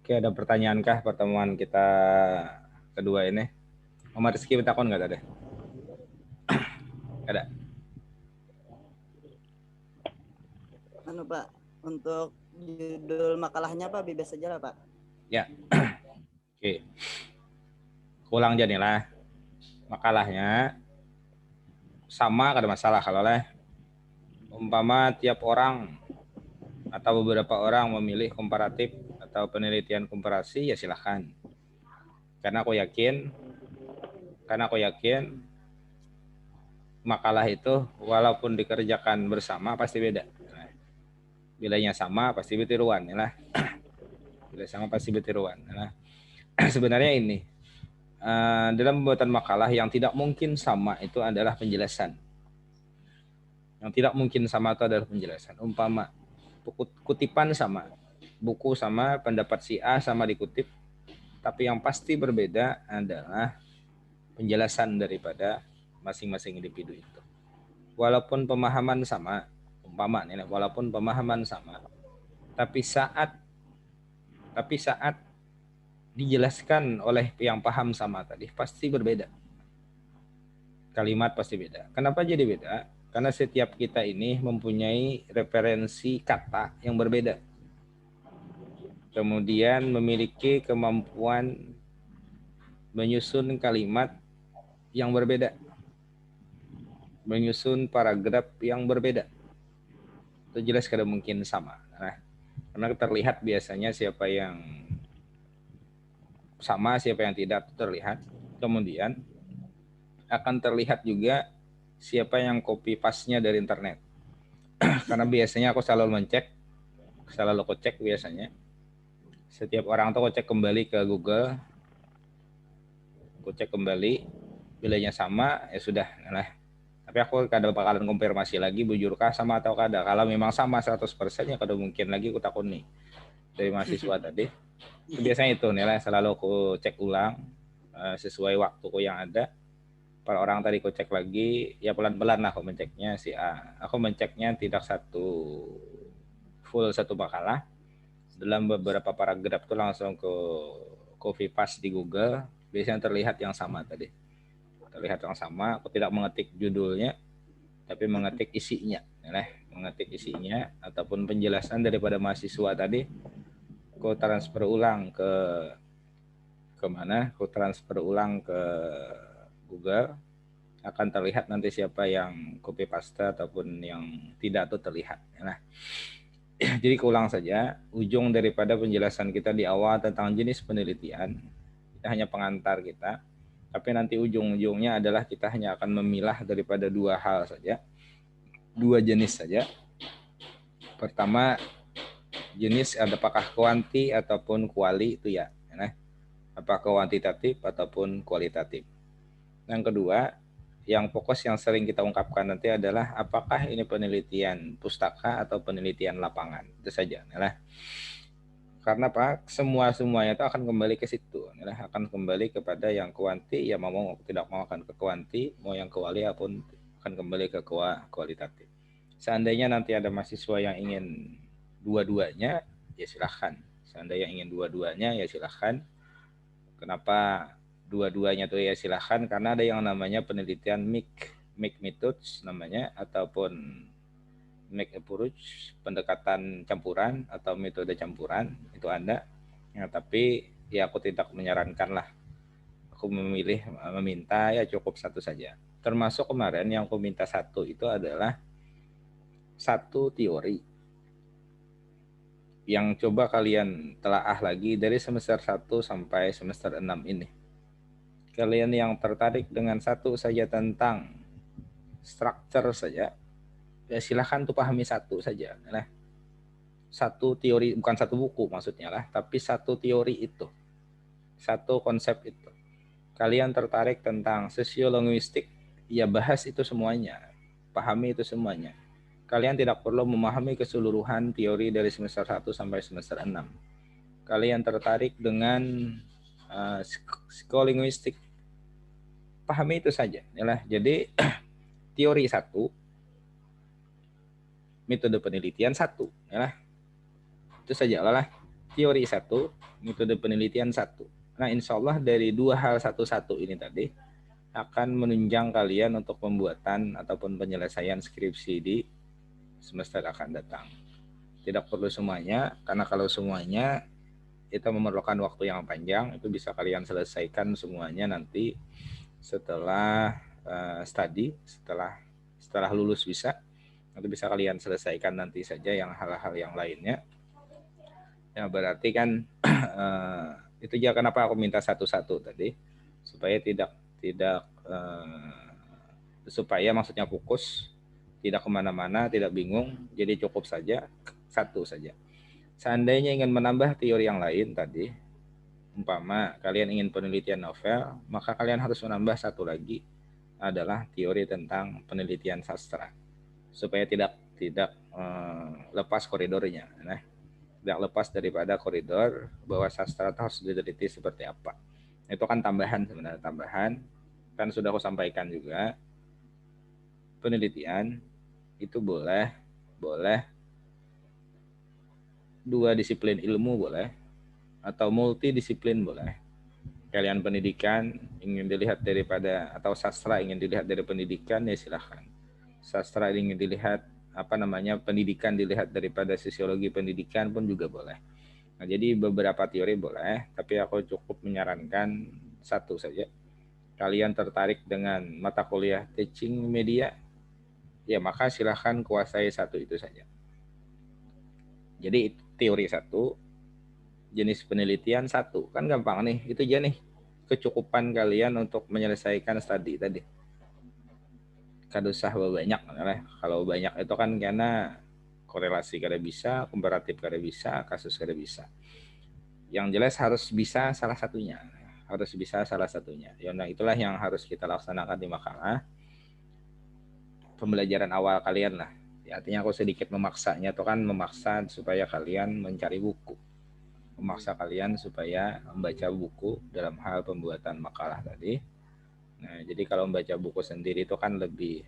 Oke, ada pertanyaankah pertemuan kita kedua ini? Omar Rizky bertakon nggak tadi? Ada. Anu Pak, untuk judul makalahnya Pak bebas saja lah Pak. Ya. Oke. Ulang jadi lah. Makalahnya sama, ada masalah kalau lah. Umpama tiap orang atau beberapa orang memilih komparatif atau penelitian komparasi, ya silahkan. Karena aku yakin makalah itu walaupun dikerjakan bersama pasti beda. Nah, bilanya sama pasti betiruan ya lah. Bila sama pasti betiruan. Nah, sebenarnya ini dalam pembuatan makalah yang tidak mungkin sama itu adalah penjelasan. Yang tidak mungkin sama itu adalah penjelasan. Umpama kutipan sama, buku sama, pendapat si A sama dikutip, tapi yang pasti berbeda adalah penjelasan daripada masing-masing individu itu. Walaupun pemahaman sama, umpama nih, walaupun pemahaman sama, tapi saat dijelaskan oleh yang paham sama tadi pasti berbeda. Kalimat pasti beda. Kenapa jadi beda? Karena setiap kita ini mempunyai referensi kata yang berbeda. Kemudian memiliki kemampuan menyusun kalimat yang berbeda. Menyusun paragraf yang berbeda. Itu jelas kada mungkin sama. Nah, karena terlihat biasanya siapa yang sama, siapa yang tidak terlihat. Kemudian akan terlihat juga siapa yang copy paste-nya dari internet. Karena biasanya aku selalu cek biasanya. Setiap orang tuh aku cek kembali ke Google, aku cek kembali, bilanya sama ya sudah. Nah, tapi aku kadang bakalan konfirmasi lagi bujurkah sama atau kada. Kalau memang sama 100% ya kada mungkin lagi aku takut nih dari mahasiswa tadi. Biasanya itu nilai selalu aku cek ulang sesuai waktuku yang ada. Para orang tadi aku cek lagi, ya pelan-pelan lah aku menceknya si A. Aku menceknya tidak full satu makalah. Dalam beberapa paragraf tuh langsung ke copy paste di Google, biasanya terlihat yang sama tadi. Terlihat yang sama, aku tidak mengetik judulnya, tapi mengetik isinya. Mengetik isinya ataupun penjelasan daripada mahasiswa tadi, aku transfer ulang ke mana? Aku transfer ulang ke Google, akan terlihat nanti siapa yang copy paste ataupun yang tidak tuh terlihat. Nah, jadi keulang saja ujung daripada penjelasan kita di awal tentang jenis penelitian. Kita hanya pengantar kita, tapi nanti ujung-ujungnya adalah kita hanya akan memilah daripada dua hal saja, dua jenis saja. Pertama, jenis apakah kuanti ataupun kuali itu ya. Apakah kuantitatif ataupun kualitatif. Yang kedua, yang fokus yang sering kita ungkapkan nanti adalah apakah ini penelitian pustaka atau penelitian lapangan. Itu saja. Karena Pak, semuanya itu akan kembali ke situ. Akan kembali kepada yang kuanti, ya mau tidak mau akan ke kuanti, mau yang kuali pun akan kembali ke kualitatif. Seandainya nanti ada mahasiswa yang ingin dua-duanya, ya silahkan. Seandainya ingin dua-duanya, ya silahkan. Kenapa dua-duanya tuh ya silahkan? Karena ada yang namanya penelitian MIC methods namanya, ataupun MIC approach, pendekatan campuran atau metode campuran, itu ada. Ya, tapi ya aku tidak menyarankan lah. Aku meminta ya cukup satu saja. Termasuk kemarin yang aku minta satu itu adalah satu teori yang coba kalian telaah lagi dari semester 1 sampai semester 6 ini. Kalian yang tertarik dengan satu saja tentang structure saja, ya silahkan tuh pahami satu saja. Satu teori, bukan satu buku maksudnya lah, tapi satu teori itu, satu konsep itu. Kalian tertarik tentang sosiolinguistik, ya bahas itu semuanya, pahami itu semuanya. Kalian tidak perlu memahami keseluruhan teori dari semester 1 sampai semester 6. Kalian tertarik dengan psikolinguistik, pahami itu saja. Jadi teori satu, metode penelitian satu. Itu saja lah. teori 1, metode penelitian 1. Nah, insya Allah dari 2 hal 1-1 ini tadi akan menunjang kalian untuk pembuatan ataupun penyelesaian skripsi di semester akan datang. Tidak perlu semuanya, karena kalau semuanya itu memerlukan waktu yang panjang, itu bisa kalian selesaikan semuanya nanti setelah studi, setelah lulus bisa. Nanti bisa kalian selesaikan nanti saja yang hal-hal yang lainnya. Ya berarti kan itu aja kenapa aku minta 1-1 tadi, supaya tidak supaya maksudnya fokus, tidak kemana-mana, tidak bingung, jadi cukup saja 1 saja. Seandainya ingin menambah teori yang lain tadi, umpama kalian ingin penelitian novel, maka kalian harus menambah 1 lagi, adalah teori tentang penelitian sastra, supaya tidak lepas koridornya. Nah, tidak lepas daripada koridor bahwa sastra itu harus diteliti seperti apa. Itu kan tambahan sebenarnya, tambahan. Kan sudah aku sampaikan juga, penelitian itu boleh 2 disiplin ilmu boleh, atau multidisiplin boleh. Kalian pendidikan ingin dilihat daripada, atau sastra ingin dilihat dari pendidikan, ya silahkan. Sastra ingin dilihat pendidikan dilihat daripada sosiologi pendidikan pun juga boleh. Nah, jadi beberapa teori boleh, tapi aku cukup menyarankan 1 saja. Kalian tertarik dengan mata kuliah teaching media, ya maka silahkan kuasai 1 itu saja. Jadi teori 1, jenis penelitian 1, kan gampang nih, itu aja nih kecukupan kalian untuk menyelesaikan studi tadi. Kada usah banyak, kalau banyak itu kan karena korelasi kada bisa, komparatif kada bisa, kasus kada bisa. Yang jelas harus bisa salah satunya, Ya, nah itulah yang harus kita laksanakan di makalah pembelajaran awal kalian lah. Ya, artinya aku sedikit memaksanya, itu kan memaksa supaya kalian mencari buku, memaksa kalian supaya membaca buku dalam hal pembuatan makalah tadi. Nah, jadi kalau membaca buku sendiri itu kan lebih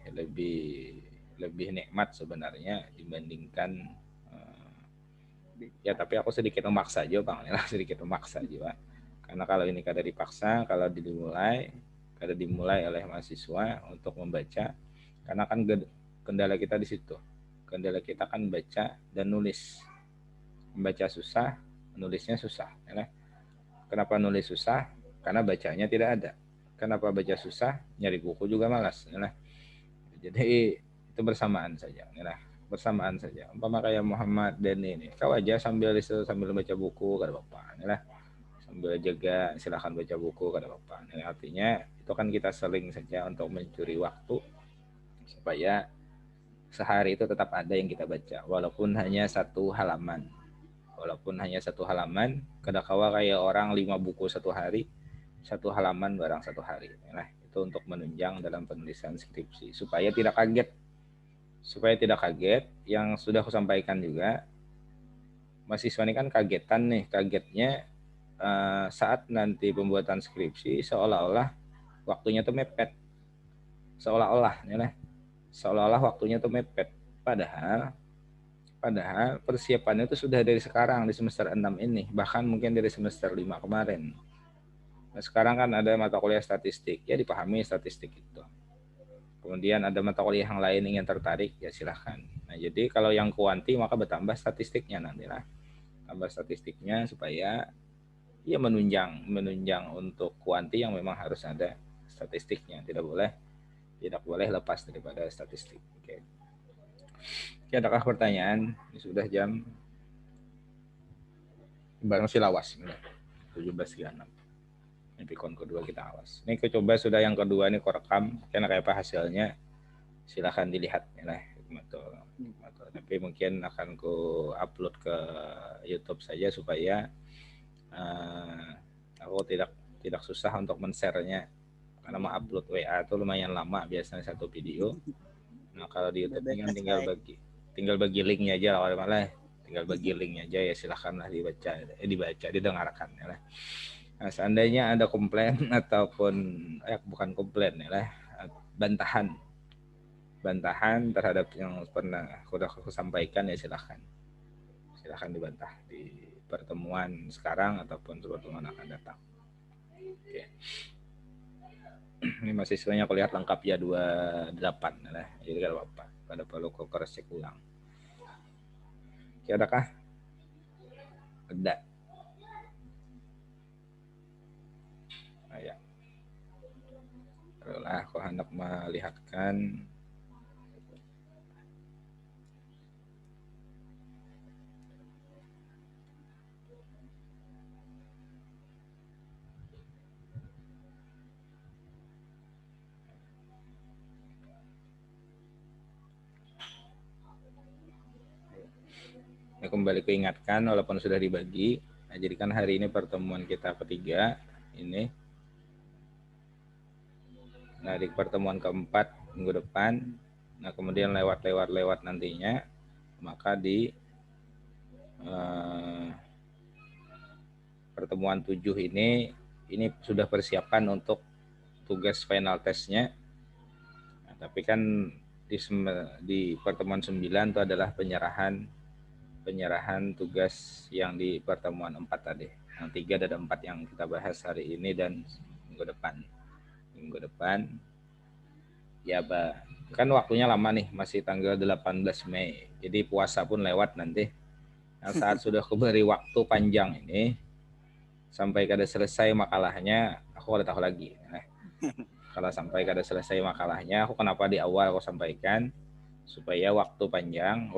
nikmat sebenarnya dibandingkan ya, tapi aku sedikit memaksa aja Bang, sedikit memaksa aja. Karena kalau ini kada dipaksa, kalau dimulai oleh mahasiswa untuk membaca, karena kan kendala kita di situ. Kendala kita kan baca dan nulis. Membaca susah, nulisnya susah. Ya. Kenapa nulis susah? Karena bacanya tidak ada. Kenapa baca susah? Nyari buku juga malas. Ya. Jadi itu bersamaan saja. Ya. Bersamaan saja. Umpama kayak Muhammad dan ini, kau aja sambil baca buku, kada apa-apa. Ya. Sambil jaga, silahkan baca buku, kada apa-apa. Ya. Artinya itu kan kita seling saja untuk mencuri waktu supaya sehari itu tetap ada yang kita baca, walaupun hanya 1 halaman. Kada kawa kayak orang 5 buku 1 hari, 1 halaman barang 1 hari. Nah, itu untuk menunjang dalam penulisan skripsi supaya tidak kaget. Yang sudah aku sampaikan juga, mahasiswa ini kan kagetnya saat nanti pembuatan skripsi seolah-olah waktunya tuh mepet, seolah-olah waktunya tuh mepet, padahal persiapannya itu sudah dari sekarang di semester 6 ini, bahkan mungkin dari semester 5 kemarin. Nah, sekarang kan ada mata kuliah statistik, ya dipahami statistik itu. Kemudian ada mata kuliah yang lain ingin tertarik, ya silahkan. Nah, jadi kalau yang kuanti maka bertambah statistiknya nanti lah. Tambah statistiknya supaya ya menunjang untuk kuanti yang memang harus ada statistiknya. Tidak boleh lepas daripada statistik. Oke. Adakah pertanyaan? Ini sudah jam barang silawas 17.36. Ini pikon kedua kita awas. Ini coba sudah yang kedua ini korekam, karena kayak apa hasilnya silahkan dilihat ya lah. Tapi mungkin akan ku upload ke YouTube saja supaya aku tidak susah untuk men-share-nya, karena mau upload WA itu lumayan lama biasanya 1 video. Nah, kalau di YouTube ini kan tinggal bagi linknya aja lah, malah tinggal bagi linknya aja, ya silahkanlah dibaca, didengarkan ya lah. Nah, seandainya ada komplain ataupun bukan komplain ya lah, bantahan terhadap yang pernah aku sampaikan, ya silahkan dibantah di pertemuan sekarang ataupun pertemuan akan datang. Oke. Ini mahasiswanya aku lihat lengkap ya 28 nah, jadi kalau apa pada perlu cross check ulang. Oke, adakah? Ada. Nah, ya. Kalau aku hendak melihatkan ini kembali kuingatkan walaupun sudah dibagi. Nah, jadi kan hari ini pertemuan kita ketiga ini. Nah, di pertemuan keempat minggu depan, nah kemudian lewat nantinya, maka di pertemuan 7 ini sudah persiapan untuk tugas final testnya. Nah, tapi kan di pertemuan 9 itu adalah penyerahan tugas yang di pertemuan 4 tadi. Yang 3 dan 4 yang kita bahas hari ini dan minggu depan. Minggu depan ya, kan waktunya lama nih, masih tanggal 18 Mei. Jadi puasa pun lewat nanti. Nah, saat sudah kuberi waktu panjang ini sampai kada selesai makalahnya, aku kada tahu lagi. Nah, kalau sampai kada selesai makalahnya, aku kenapa di awal aku sampaikan supaya waktu panjang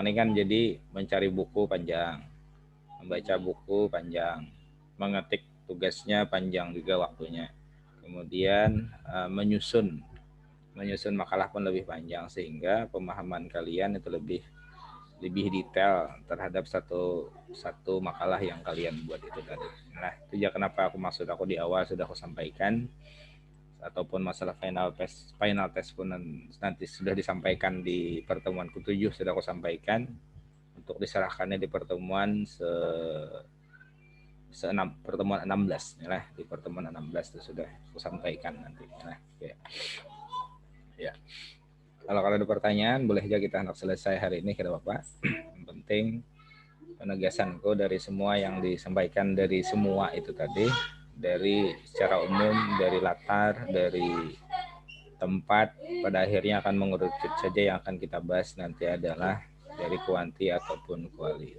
ini kan jadi mencari buku panjang, membaca buku panjang, mengetik tugasnya panjang juga waktunya. Kemudian menyusun makalah pun lebih panjang sehingga pemahaman kalian itu lebih detail terhadap satu makalah yang kalian buat itu tadi. Nah, itu ya kenapa aku di awal sudah aku sampaikan, ataupun masalah final test pun nanti sudah disampaikan di pertemuan ke-7 sudah aku sampaikan untuk diserahkannya di pertemuan pertemuan 16 ya, di pertemuan 16 itu sudah aku sampaikan nanti. Nah, ya. Kalau ada pertanyaan boleh aja kita hendak selesai hari ini kira Bapak. Yang penting penegasanku dari semua yang disampaikan dari semua itu tadi, dari secara umum, dari latar, dari tempat, pada akhirnya akan mengerucut saja yang akan kita bahas nanti adalah dari kuanti ataupun kuali.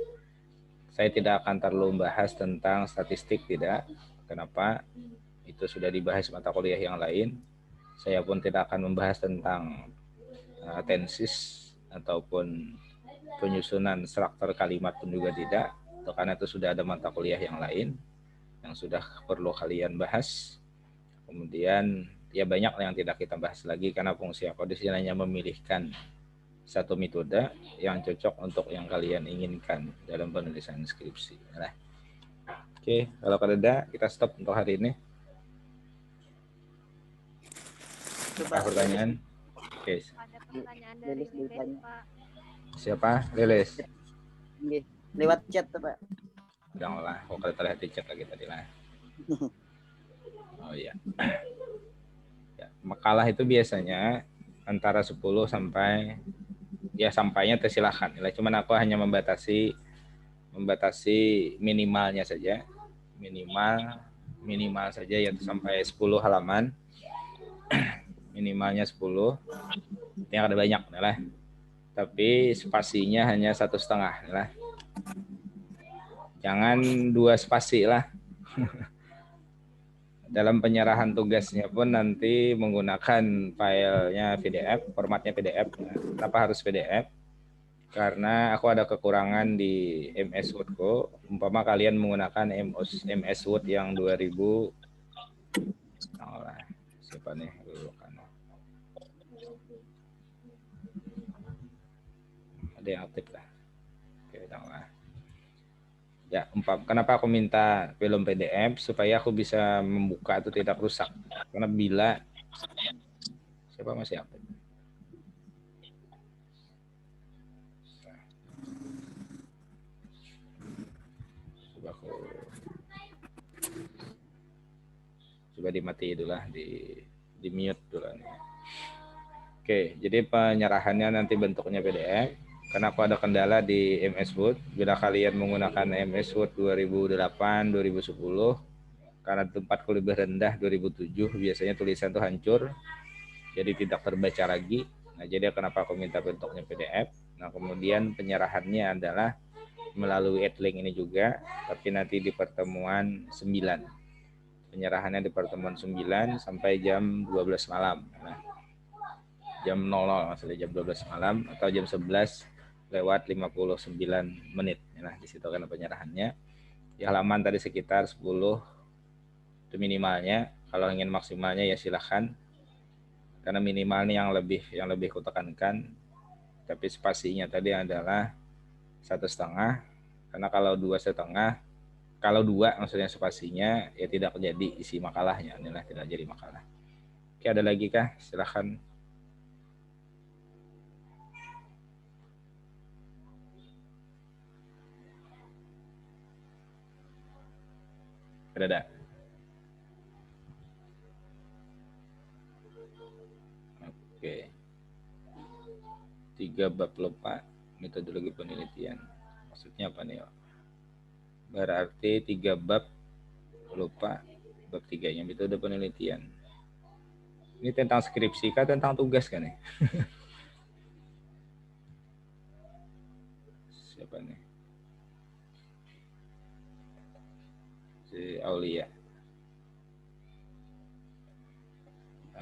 Saya tidak akan terlalu membahas tentang statistik, tidak. Kenapa? Itu sudah dibahas mata kuliah yang lain. Saya pun tidak akan membahas tentang tensis ataupun penyusunan struktur kalimat pun juga tidak. Karena itu sudah ada mata kuliah yang lain yang sudah perlu kalian bahas. Kemudian ya banyak yang tidak kita bahas lagi karena fungsi aku di sini hanya memilihkan satu metode yang cocok untuk yang kalian inginkan dalam penulisan skripsi. Nah, oke, kalau ada kita stop untuk hari ini. Apa pertanyaan? Oke. Ada pertanyaan dari Lilis, Pak. Siapa? Lilis. Lewat chat, Pak. Janganlah, kok kalau terlihat di chat lagi tadi lah. Oh iya. Ya, makalah itu biasanya antara 10 sampai ya sampainya tersilahkan. Cuman aku hanya membatasi minimalnya saja. Minimal saja yaitu sampai 10 halaman. Minimalnya 10. Yang ada banyak lah. Tapi spasinya hanya 1,5 lah. Jangan 2 spasi lah. Dalam penyerahan tugasnya pun nanti menggunakan filenya PDF, formatnya PDF. Kenapa harus PDF? Karena aku ada kekurangan di MS Word-ku. Umpama kalian menggunakan MS Word yang 2000, siapa nih? Ada yang aktif lah. Oke, janganlah. Ya, kenapa aku minta film PDF supaya aku bisa membuka itu tidak rusak. Karena bila siapa masih aktif? Coba dimati dulu lah, di mute dulu nih. Oke, jadi penyerahannya nanti bentuknya PDF. karena aku ada kendala di MS Word. Bila kalian menggunakan MS Word 2008, 2010, karena tempatku lebih rendah 2007, biasanya tulisan itu hancur, jadi tidak terbaca lagi. Nah, jadi kenapa aku minta bentuknya PDF. Nah, kemudian penyerahannya adalah melalui adlink ini juga, tapi nanti di pertemuan 9. Penyerahannya di pertemuan 9 sampai jam 12 malam. Nah, jam 00 maksudnya jam 12 malam atau jam 11 lewat 59 menit. Nah, di situ kan penyerahannya. Di halaman tadi sekitar 10 itu minimalnya. Kalau ingin maksimalnya ya silahkan. Karena minimal ini yang lebih kutekankan. Tapi spasinya tadi adalah 1,5. Karena kalau 2,5, kalau 2 maksudnya spasinya ya tidak jadi isi makalahnya. Inilah tidak jadi makalah. Oke, ada lagi kah? Silahkan. Ada. Oke. 3 bab lupa metodologi penelitian. Maksudnya apa nih? Berarti 3 bab lupa, bab 3-nya metode penelitian. Ini tentang skripsi kah tentang tugas kan nih? Siapa nih? Si Aulia.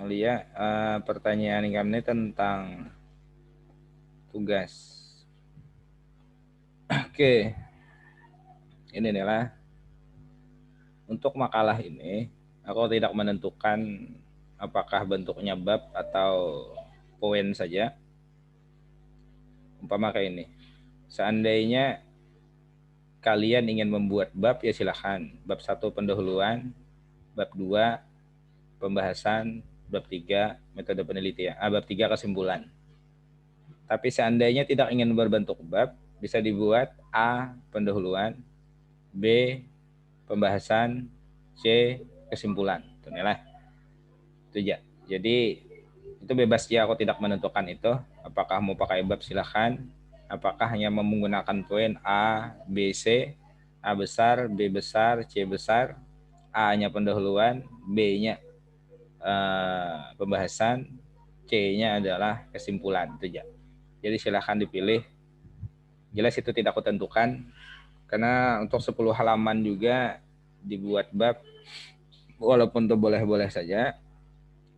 Aulia, pertanyaan kami tentang tugas. Oke. Ini adalah untuk makalah ini, aku tidak menentukan apakah bentuknya bab atau poin saja. Umpama kayak ini. Seandainya kalian ingin membuat bab, ya silahkan. Bab 1 pendahuluan, bab 2 pembahasan, bab 3 metode penelitian, bab 3 kesimpulan. Tapi seandainya tidak ingin berbentuk bab, bisa dibuat A pendahuluan, B pembahasan, C kesimpulan. Itulah. Itu ya. Jadi itu bebas ya, aku tidak menentukan itu. Apakah mau pakai bab silahkan. Apakah hanya menggunakan poin A, B, C, A besar, B besar, C besar, A-nya pendahuluan, B-nya pembahasan, C-nya adalah kesimpulan. Itu ya. Jadi silahkan dipilih. Jelas itu tidak aku tentukan. Karena untuk 10 halaman juga dibuat bab, walaupun itu boleh-boleh saja,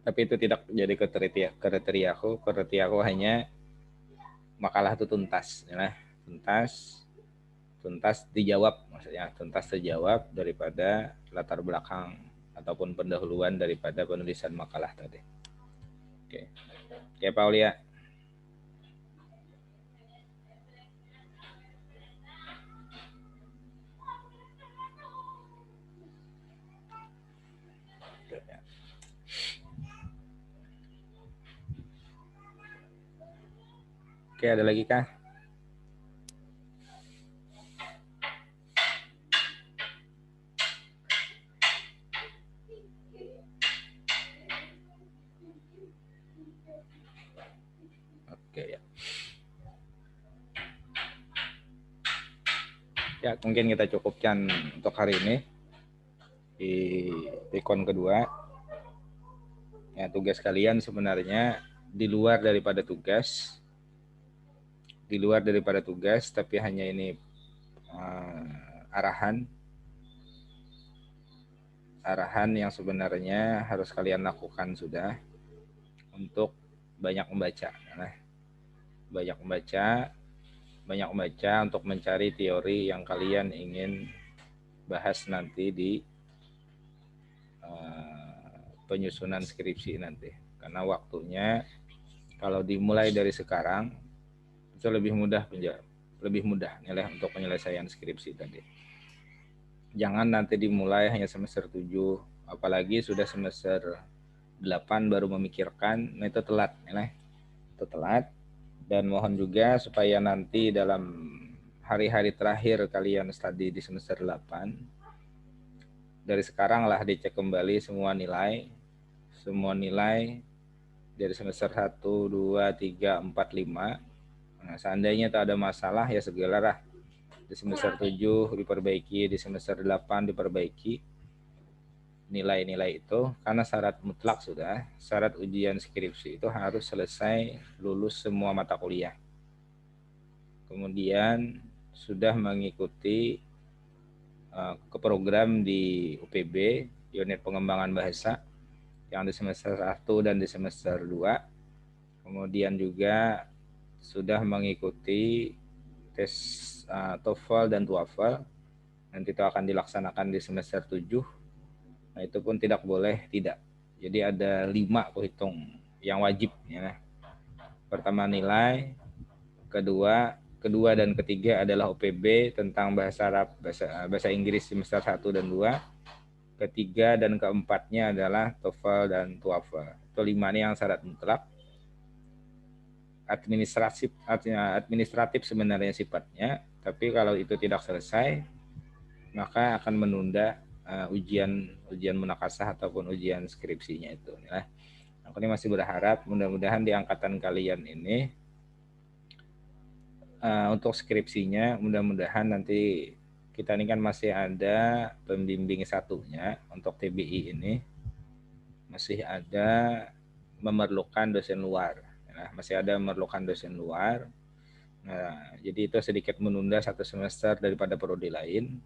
tapi itu tidak jadi kriteria aku hanya makalah itu tuntas, ya, tuntas dijawab, maksudnya tuntas terjawab daripada latar belakang ataupun pendahuluan daripada penulisan makalah tadi. Oke, Pak Aulia. Oke, ada lagi kah? Oke ya. Ya, mungkin kita cukupkan untuk hari ini di ikon kedua. Ya, tugas kalian sebenarnya di luar daripada tugas, tapi hanya ini arahan yang sebenarnya harus kalian lakukan sudah, untuk banyak membaca. Nah, banyak membaca untuk mencari teori yang kalian ingin bahas nanti di penyusunan skripsi nanti. Karena waktunya kalau dimulai dari sekarang itu lebih mudah nilai untuk penyelesaian skripsi tadi. Jangan nanti dimulai hanya semester 7, apalagi sudah semester 8 baru memikirkan, nah itu telat nilai. Itu telat. Dan mohon juga supaya nanti dalam hari-hari terakhir kalian studi di semester 8, dari sekarang lah dicek kembali semua nilai dari semester 1, 2, 3, 4, 5 Nah, seandainya tak ada masalah ya segeralah di semester 7 diperbaiki, di semester 8 diperbaiki nilai-nilai itu, karena syarat mutlak sudah, syarat ujian skripsi itu harus selesai lulus semua mata kuliah. Kemudian sudah mengikuti ke program di UPB, unit pengembangan bahasa yang di semester 1 dan di semester 2. Kemudian juga sudah mengikuti tes TOEFL dan TOEFL. Nanti itu akan dilaksanakan di semester 7. Nah, itu pun tidak boleh tidak. Jadi ada 5 aku hitung yang wajib ya. Pertama nilai, kedua dan ketiga adalah UPB tentang bahasa Arab, bahasa Inggris semester 1 dan 2. Ketiga dan keempatnya adalah TOEFL dan TOEFL. Itu 5 ini yang syarat mutlak. Administratif sebenarnya sifatnya, tapi kalau itu tidak selesai maka akan menunda ujian munakasah ataupun ujian skripsinya itu. Ya. Aku ini masih berharap mudah-mudahan di angkatan kalian ini untuk skripsinya mudah-mudahan nanti kita ini kan masih ada pembimbing satunya untuk TBI ini masih ada memerlukan dosen luar. Nah, masih ada memerlukan dosen luar. Nah, jadi itu sedikit menunda 1 semester daripada prodi lain.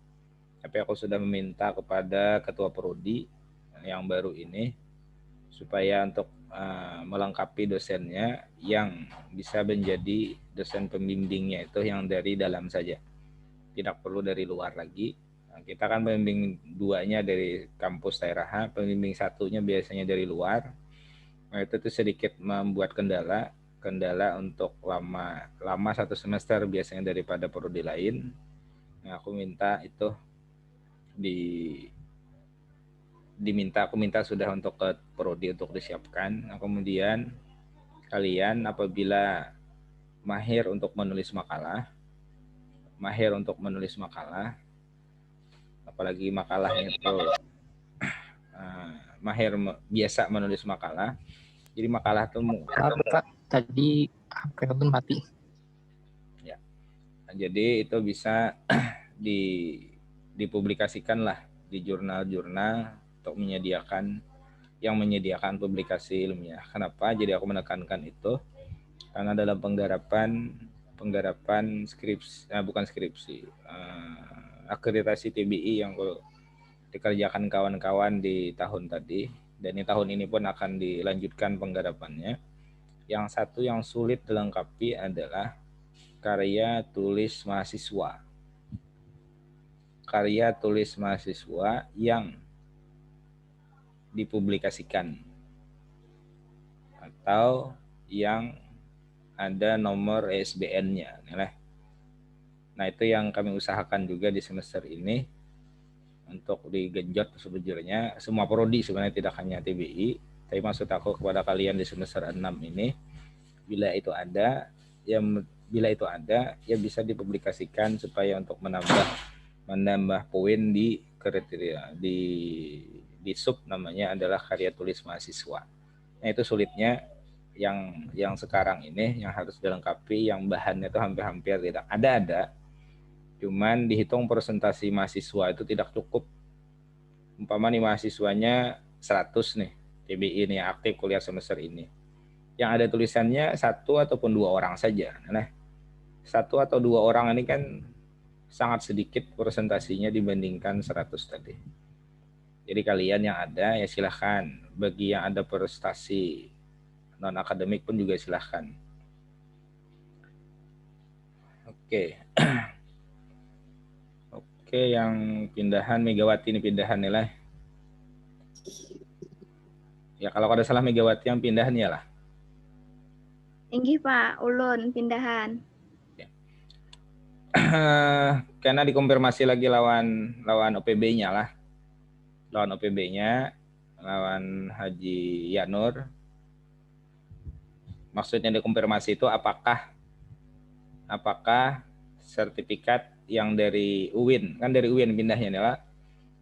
Tapi aku sudah meminta kepada ketua prodi yang baru ini supaya untuk melengkapi dosennya yang bisa menjadi dosen pembimbingnya itu yang dari dalam saja. Tidak perlu dari luar lagi. Nah, kita kan pembimbing 2-nya dari kampus daerah, pembimbing 1-nya biasanya dari luar. Nah, itu tuh sedikit membuat kendala untuk lama 1 semester biasanya daripada prodi lain. Nah, aku minta itu aku minta sudah untuk ke prodi untuk disiapkan. Nah, kemudian kalian apabila mahir untuk menulis makalah, apalagi makalahnya itu biasa menulis makalah. Jadi makalah itu Pak, tadi HP pun mati. Ya. Nah, jadi itu bisa dipublikasikan lah di jurnal-jurnal untuk menyediakan publikasi ilmiah. Kenapa? Jadi aku menekankan itu karena dalam penggarapan skripsi, bukan skripsi, akreditasi TBI yang dikerjakan kawan-kawan di tahun tadi, dan di tahun ini pun akan dilanjutkan penggarapannya. Yang satu yang sulit dilengkapi adalah karya tulis mahasiswa. Karya tulis mahasiswa yang dipublikasikan atau yang ada nomor ISBN-nya. Nah, itu yang kami usahakan juga di semester ini untuk digenjot sebetulnya semua prodi sebenarnya, tidak hanya TBI, tapi maksud aku kepada kalian di semester 6 ini bila itu ada ya bisa dipublikasikan supaya untuk menambah poin di kriteria di sub namanya adalah karya tulis mahasiswa. Nah, itu sulitnya yang sekarang ini yang harus dilengkapi, yang bahannya itu hampir-hampir tidak ada. Cuman dihitung presentasi mahasiswa itu tidak cukup. Umpama nih mahasiswanya 100 nih, TBI ini aktif kuliah semester ini. Yang ada tulisannya 1 ataupun 2 orang saja. Nah, 1 atau 2 orang ini kan sangat sedikit presentasinya dibandingkan 100 tadi. Jadi kalian yang ada ya silahkan. Bagi yang ada prestasi non-akademik pun juga silahkan. Oke. Oke, yang pindahan Megawati ini pindahan nilai. Ya kalau ada salah Megawati yang pindahan ya lah. Inggih Pak, ulun pindahan. Karena dikonfirmasi lagi lawan OPB-nya lah. Lawan OPB-nya, lawan Haji Yanur. Maksudnya dikonfirmasi itu apakah sertifikat yang dari UIN, kan dari UIN pindahnya nih lah.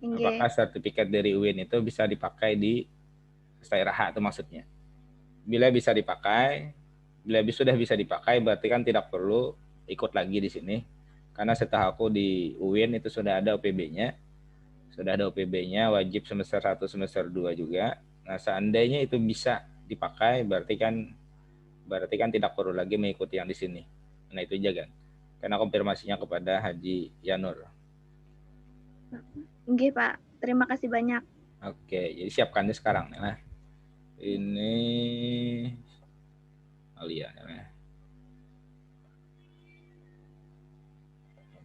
Apakah sertifikat dari UIN itu bisa dipakai di daerah itu maksudnya. Bila bisa dipakai, Bila sudah bisa dipakai, berarti kan tidak perlu ikut lagi di sini. Karena setelah aku di UIN itu sudah ada OPB-nya. Sudah ada OPB-nya, wajib semester 1, semester 2 juga. Nah, seandainya itu bisa dipakai, berarti kan tidak perlu lagi mengikuti yang di sini. Nah, itu aja kan. Karena konfirmasinya kepada Haji Yanur. Nggih, Pak. Terima kasih banyak. Oke, jadi siapkan sekarang. Nah, ini Alia. Nah.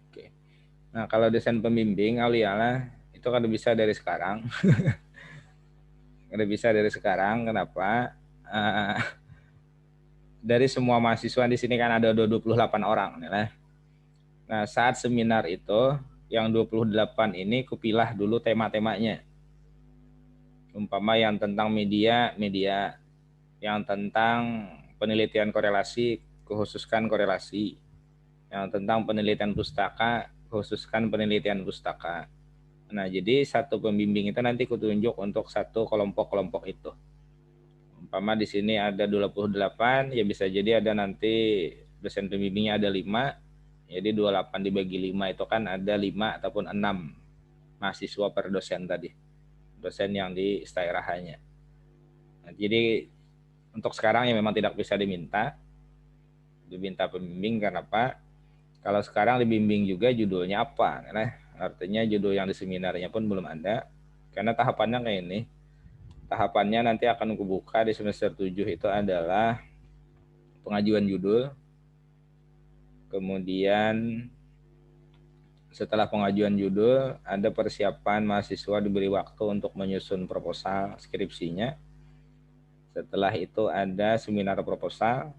Oke. Nah, kalau desain pembimbing Alia lah, itu kan udah bisa dari sekarang. Udah bisa dari sekarang. Kenapa? Dari semua mahasiswa di sini kan ada 28 orang. Nah, saat seminar itu, yang 28 ini kupilah dulu tema-temanya. Umpama yang tentang media, yang tentang penelitian korelasi, khususkan korelasi. Yang tentang penelitian pustaka, khususkan penelitian pustaka. Nah, jadi satu pembimbing itu nanti kutunjuk untuk satu kelompok-kelompok itu. Umpama di sini ada 28, ya bisa jadi ada nanti dosen pembimbingnya ada 5, jadi 28 dibagi 5 itu kan ada 5 ataupun 6 mahasiswa per dosen tadi. Dosen yang di istiarahannya. Nah, jadi untuk sekarang ya memang tidak bisa diminta pembimbing. Kenapa? Kalau sekarang dibimbing juga judulnya apa? Nah, artinya judul yang di seminarnya pun belum ada. Karena tahapannya kayak ini. Tahapannya nanti akan kubuka di semester 7 itu adalah pengajuan judul. Kemudian setelah pengajuan judul, ada persiapan mahasiswa diberi waktu untuk menyusun proposal skripsinya. Setelah itu ada seminar proposal.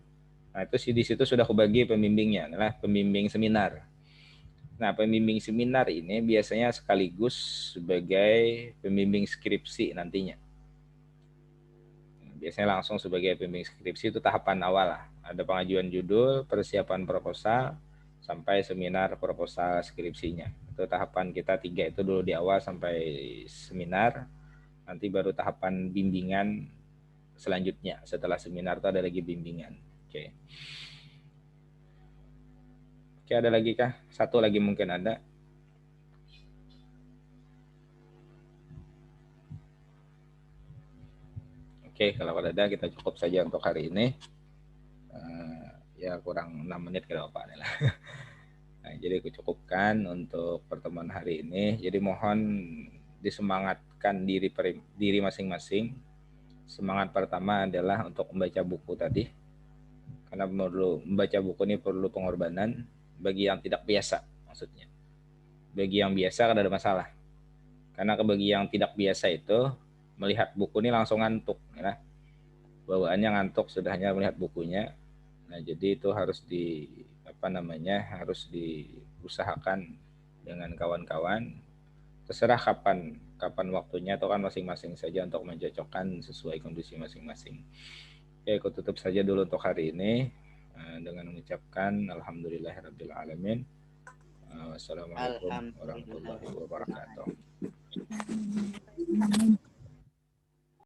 Nah, itu di situ sudah kubagi pembimbingnya, adalah pembimbing seminar. Nah, pembimbing seminar ini biasanya sekaligus sebagai pembimbing skripsi nantinya. Biasanya langsung sebagai pembimbing skripsi itu tahapan awal lah. Ada pengajuan judul, persiapan proposal, sampai seminar proposal skripsinya. Itu tahapan kita 3 itu dulu di awal sampai seminar. Nanti baru tahapan bimbingan selanjutnya. Setelah seminar itu ada lagi bimbingan. Oke. Oke, ada lagi kah? Satu lagi mungkin ada. Oke, kalau ada kita cukup saja untuk hari ini. Ya kurang 6 menit kalau apa lah. Nah, jadi aku cukupkan untuk pertemuan hari ini. Jadi mohon disemangatkan diri masing-masing. Semangat pertama adalah untuk membaca buku tadi. Karena perlu membaca buku ini perlu pengorbanan bagi yang tidak biasa maksudnya. Bagi yang biasa kan ada masalah. Karena bagi yang tidak biasa itu melihat buku ini langsung ngantuk, ya. Bawaannya ngantuk sudah hanya melihat bukunya. Nah, jadi itu harus harus diusahakan dengan kawan-kawan. Terserah kapan waktunya, atau kan masing-masing saja untuk mencocokkan sesuai kondisi masing-masing. Oke, aku tutup saja dulu untuk hari ini dengan mengucapkan alhamdulillahirabbil alamin. Wassalamualaikum warahmatullahi wabarakatuh.